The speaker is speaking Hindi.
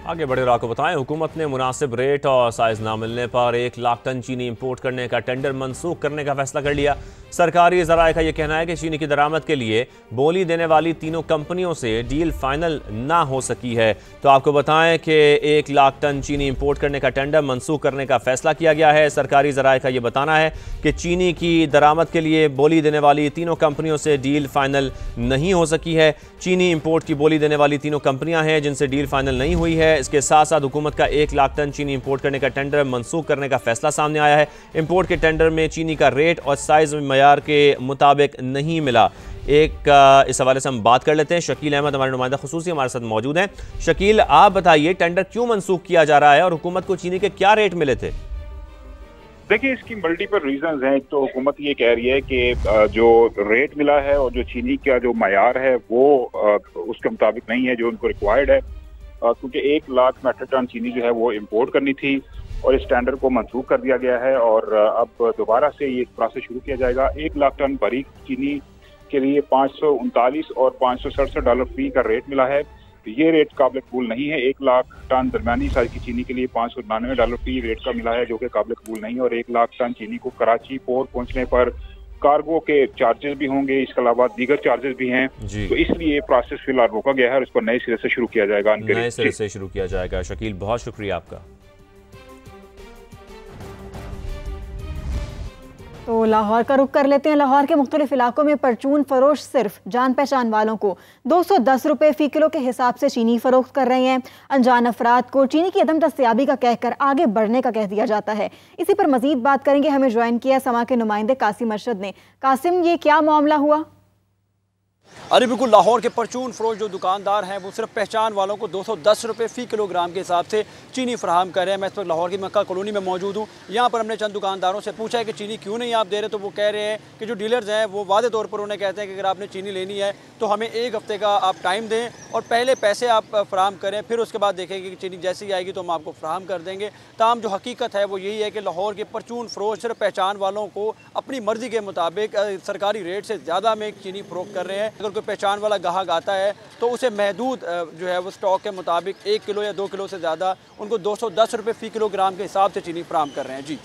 आगे बढ़े और आपको बताएं, हुकूमत ने मुनासिब रेट और साइज ना मिलने पर 1 लाख टन चीनी इंपोर्ट करने का टेंडर मनसूख करने का फैसला कर लिया। सरकारी ज़राए का यह कहना है कि चीनी की दरामद के लिए बोली देने वाली तीनों कंपनियों से डील फाइनल ना हो सकी है। तो आपको बताएं कि 1 लाख टन चीनी इंपोर्ट करने का टेंडर मनसूख करने का फैसला किया गया है। सरकारी ज़राए का यह बताना है कि चीनी की दरामद के लिए बोली देने वाली तीनों कंपनियों से डील फाइनल नहीं हो सकी है। चीनी इंपोर्ट की बोली देने वाली तीनों कंपनियां हैं जिनसे डील फाइनल नहीं हुई है। इसके साथ साथ हुकूमत का 1 लाख टन चीनी इंपोर्ट करने का टेंडर मनसूख करने का फैसला सामने आया है। इंपोर्ट के टेंडर में चीनी का रेट और साइज मयार के मुताबिक नहीं मिला। इस हवाले से हम बात कर लेते हैं। शकील अहमद हमारे नुमाइंदा खुसूसी हमारे साथ मौजूद हैं। शकील, आप बताइए, टेंडर क्यों मनसूख किया जा रहा है और हुकूमत को चीनी के क्या रेट मिले थे? देखिए, इसकी मल्टीपल रीजंस हैं। तो हुकूमत ये कह रही है कि जो रेट मिला है और जो चीनी का जो मयार है वो उसके मुताबिक नहीं है जो उनको रिक्वायर्ड है, क्योंकि 1 लाख मेट्रिक टन चीनी जो है वो इम्पोर्ट करनी थी और इस टेंडर को मंसूख कर दिया गया है और अब दोबारा से ये प्रोसेस शुरू किया जाएगा। 1 लाख टन बारीक चीनी के लिए 539 और $567 फी का रेट मिला है। ये रेट काबिल कबूल नहीं है। 1 लाख टन दरमियानी साइज की चीनी के लिए $599 फी रेट का मिला है, जो कि काबिल कबूल नहीं है। और 1 लाख टन चीनी को कराची पोर्ट पहुंचने पर कार्गो के चार्जेस भी होंगे, इसके अलावा दीगर चार्जेस भी हैं। तो इसलिए प्रोसेस फिलहाल रोका गया है और इसको नए सिरे से शुरू किया जाएगा। नए सिरे से शुरू किया जाएगा। शकील, बहुत शुक्रिया आपका। तो लाहौर का रुख कर लेते हैं। लाहौर के मुख्तलिफ इलाकों में परचून फरोश सिर्फ जान पहचान वालों को 210 रुपये फ़ी किलो के हिसाब से चीनी फरोख्त कर रहे हैं। अनजान अफराद को चीनी की अदम दस्तयाबी का कहकर आगे बढ़ने का कह दिया जाता है। इसी पर मजीद बात करेंगे। हमें ज्वाइन किया समा के नुमाइंदे कासिम अरशद ने। कासिम, ये क्या मामला हुआ? अरे बिल्कुल, लाहौर के परचून फरोश जो दुकानदार हैं वो सिर्फ पहचान वालों को 210 रुपये फ़ी किलोग्राम के हिसाब से चीनी फराहम कर रहे हैं। मैं इस वक्त लाहौर की मक्का कॉलोनी में मौजूद हूँ। यहाँ पर हमने चंद दुकानदारों से पूछा है कि चीनी क्यों नहीं आप दे रहे, तो वो कह रहे हैं कि जो डीलर्स हैं वो वादे तौर पर उन्हें कहते हैं कि अगर आपने चीनी लेनी है तो हमें 1 हफ्ते का आप टाइम दें और पहले पैसे आप फराहम करें, फिर उसके बाद देखेंगे कि चीनी जैसे ही आएगी तो हम आपको फराहम कर देंगे। ताहम जो हकीकत है वो यही है कि लाहौर के परचून फरोश सिर्फ पहचान वालों को अपनी मर्जी के मुताबिक सरकारी रेट से ज़्यादा में चीनी फरोख्त कर रहे हैं। अगर कोई पहचान वाला ग्राहक आता है तो उसे महदूद जो है वो स्टॉक के मुताबिक 1 किलो या 2 किलो से ज़्यादा उनको 210 रुपये फ़ी किलोग्राम के हिसाब से चीनी फराहम कर रहे हैं। जी।